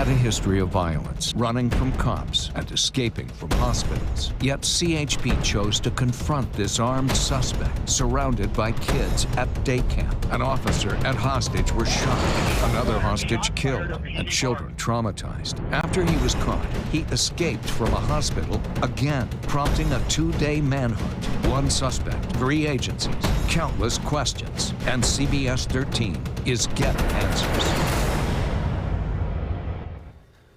had a history of violence, running from cops and escaping from hospitals. Yet CHP chose to confront this armed suspect, surrounded by kids at day camp. An officer and hostage were shot, another hostage killed, and children traumatized. After he was caught, he escaped from a hospital again, prompting a 2-day manhunt. One suspect, 3 agencies, countless questions, and CBS 13 is getting answers.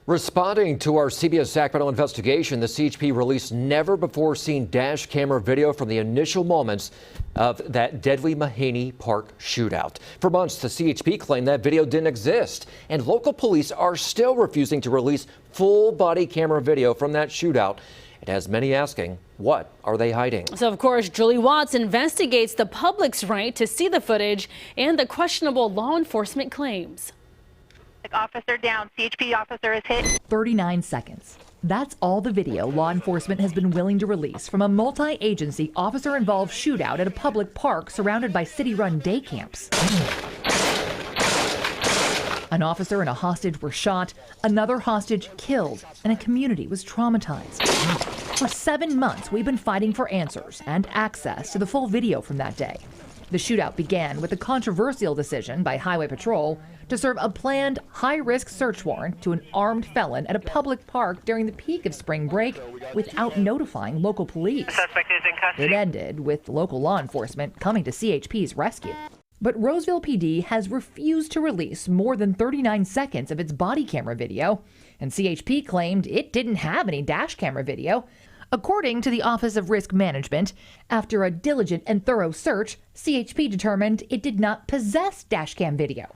Responding to our CBS Sacramento investigation, the CHP released never-before-seen dash camera video from the initial moments of that deadly Mahaney Park shootout. For months, the CHP claimed that video didn't exist, and local police are still refusing to release full-body camera video from that shootout. It has many asking, what are they hiding? So, of course, Julie Watts investigates the public's right to see the footage and the questionable law enforcement claims. Officer down. CHP officer is hit. 39 seconds. That's all the video law enforcement has been willing to release from a multi-agency officer-involved shootout at a public park surrounded by city-run day camps. An officer and a hostage were shot, another hostage killed, and a community was traumatized. For 7 months, we've been fighting for answers and access to the full video from that day. The shootout began with a controversial decision by Highway Patrol to serve a planned high-risk search warrant to an armed felon at a public park during the peak of spring break without notifying local police. Suspect is in custody. It ended with local law enforcement coming to CHP's rescue. But Roseville PD has refused to release more than 39 seconds of its body camera video, and CHP claimed it didn't have any dash camera video. According to the Office of Risk Management, after a diligent and thorough search, CHP determined it did not possess dashcam video.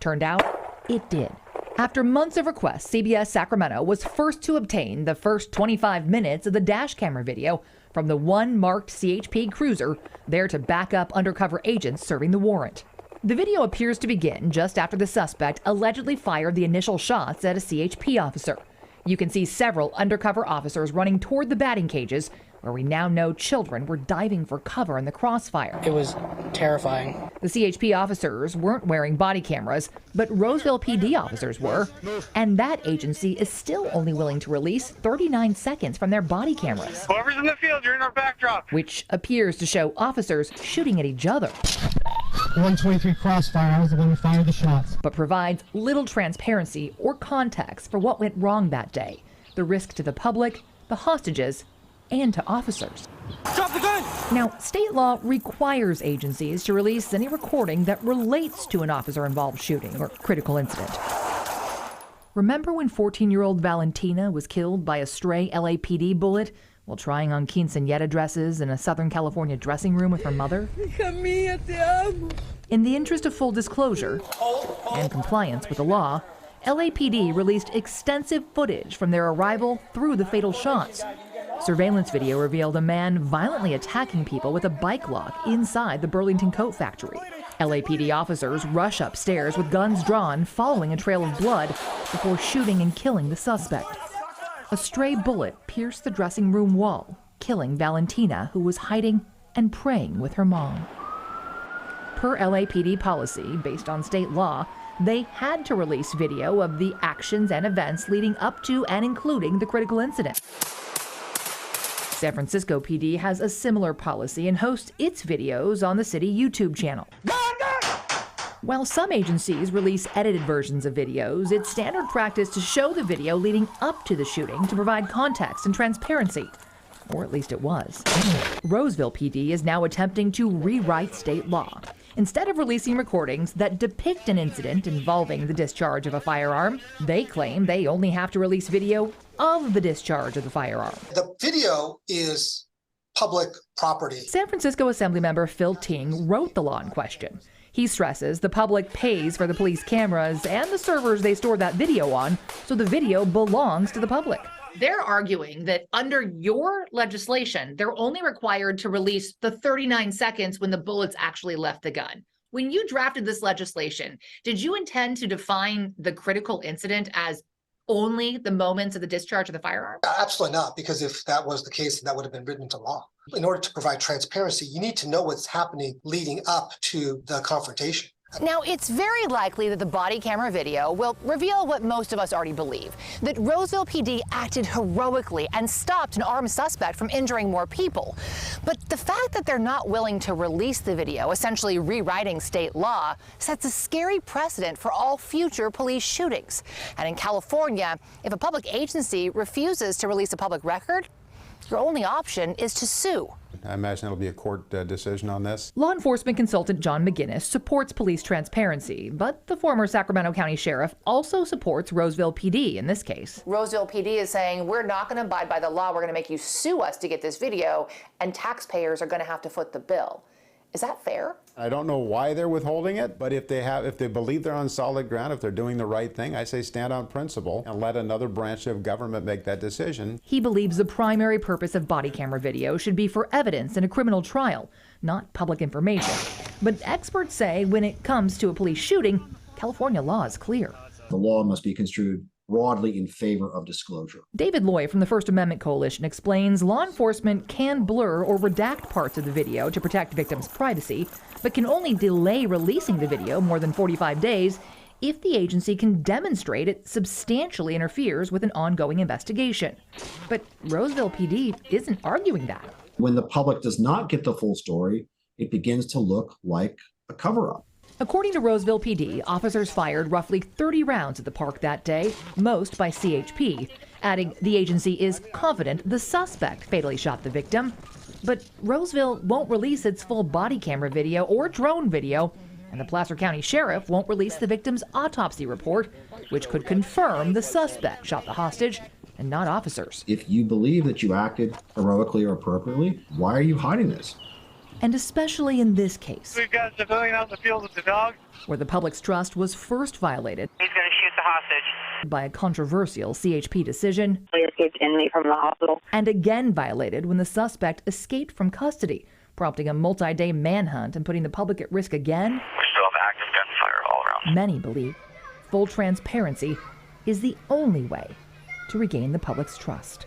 Turned out, it did. After months of requests, CBS Sacramento was first to obtain the first 25 minutes of the dash camera video from the one marked CHP cruiser there to back up undercover agents serving the warrant. The video appears to begin just after the suspect allegedly fired the initial shots at a CHP officer. You can see several undercover officers running toward the batting cages, where we now know children were diving for cover in the crossfire. It was terrifying. The CHP officers weren't wearing body cameras, but Roseville PD officers were, and that agency is still only willing to release 39 seconds from their body cameras. Whoever's in the field, you're in our backdrop. Which appears to show officers shooting at each other. 123 crossfire, I was the one who fired the shots. But provides little transparency or context for what went wrong that day. The risk to the public, the hostages, and to officers. Drop the gun! Now, state law requires agencies to release any recording that relates to an officer-involved shooting or critical incident. Remember when 14-year-old Valentina was killed by a stray LAPD bullet while trying on quinceañera dresses in a Southern California dressing room with her mother? In the interest of full disclosure and compliance with the law, LAPD released extensive footage from their arrival through the fatal shots. Surveillance video revealed a man violently attacking people with a bike lock inside the Burlington Coat Factory. LAPD officers rush upstairs with guns drawn, following a trail of blood, before shooting and killing the suspect. A stray bullet pierced the dressing room wall, killing Valentina, who was hiding and praying with her mom. Per LAPD policy, based on state law, they had to release video of the actions and events leading up to and including the critical incident. San Francisco PD has a similar policy and hosts its videos on the city YouTube channel. While some agencies release edited versions of videos, it's standard practice to show the video leading up to the shooting to provide context and transparency. Or at least it was. Roseville PD is now attempting to rewrite state law. Instead of releasing recordings that depict an incident involving the discharge of a firearm, they claim they only have to release video of the discharge of the firearm. The video is public property. San Francisco Assemblymember Phil Ting wrote the law in question. He stresses the public pays for the police cameras and the servers they store that video on, so the video belongs to the public. They're arguing that under your legislation, they're only required to release the 39 seconds when the bullets actually left the gun. When you drafted this legislation, did you intend to define the critical incident as only the moments of the discharge of the firearm? Absolutely not, because if that was the case, that would have been written into law. In order to provide transparency, you need to know what's happening leading up to the confrontation. Now, it's very likely that the body camera video will reveal what most of us already believe, that Roseville PD acted heroically and stopped an armed suspect from injuring more people. But the fact that they're not willing to release the video, essentially rewriting state law, sets a scary precedent for all future police shootings. And in California, if a public agency refuses to release a public record, your only option is to sue. I imagine it'll be a court decision on this. Law enforcement consultant John McGinnis supports police transparency, but the former Sacramento County Sheriff also supports Roseville PD in this case. Roseville PD is saying, we're not going to abide by the law. We're going to make you sue us to get this video, and taxpayers are going to have to foot the bill. Is that fair? I don't know why they're withholding it, but if they believe they're on solid ground, if they're doing the right thing, I say stand on principle and let another branch of government make that decision. He believes the primary purpose of body camera video should be for evidence in a criminal trial, not public information. But experts say when it comes to a police shooting, California law is clear. The law must be construed broadly in favor of disclosure. David Loy from the First Amendment Coalition explains law enforcement can blur or redact parts of the video to protect victims' privacy, but can only delay releasing the video more than 45 days if the agency can demonstrate it substantially interferes with an ongoing investigation. But Roseville PD isn't arguing that. When the public does not get the full story, it begins to look like a cover-up. According to Roseville PD, officers fired roughly 30 rounds at the park that day, most by CHP, adding the agency is confident the suspect fatally shot the victim. But Roseville won't release its full body camera video or drone video, and the Placer County Sheriff won't release the victim's autopsy report, which could confirm the suspect shot the hostage and not officers. If you believe that you acted heroically or appropriately, why are you hiding this? And especially in this case, we've got a civilian out in the field with the dog, where the public's trust was first violated. He's going to shoot the hostage. By a controversial CHP decision. We escaped inmate from the hospital. And again violated when the suspect escaped from custody, prompting a multi-day manhunt and putting the public at risk again. we still have active gunfire all around. Many believe full transparency is the only way to regain the public's trust.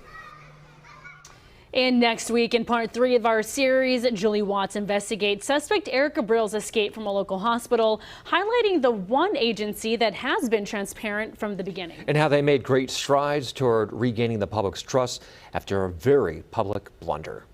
And next week, in part 3 of our series, Julie Watts investigates suspect Erica Brill's escape from a local hospital, highlighting the one agency that has been transparent from the beginning. And how they made great strides toward regaining the public's trust after a very public blunder.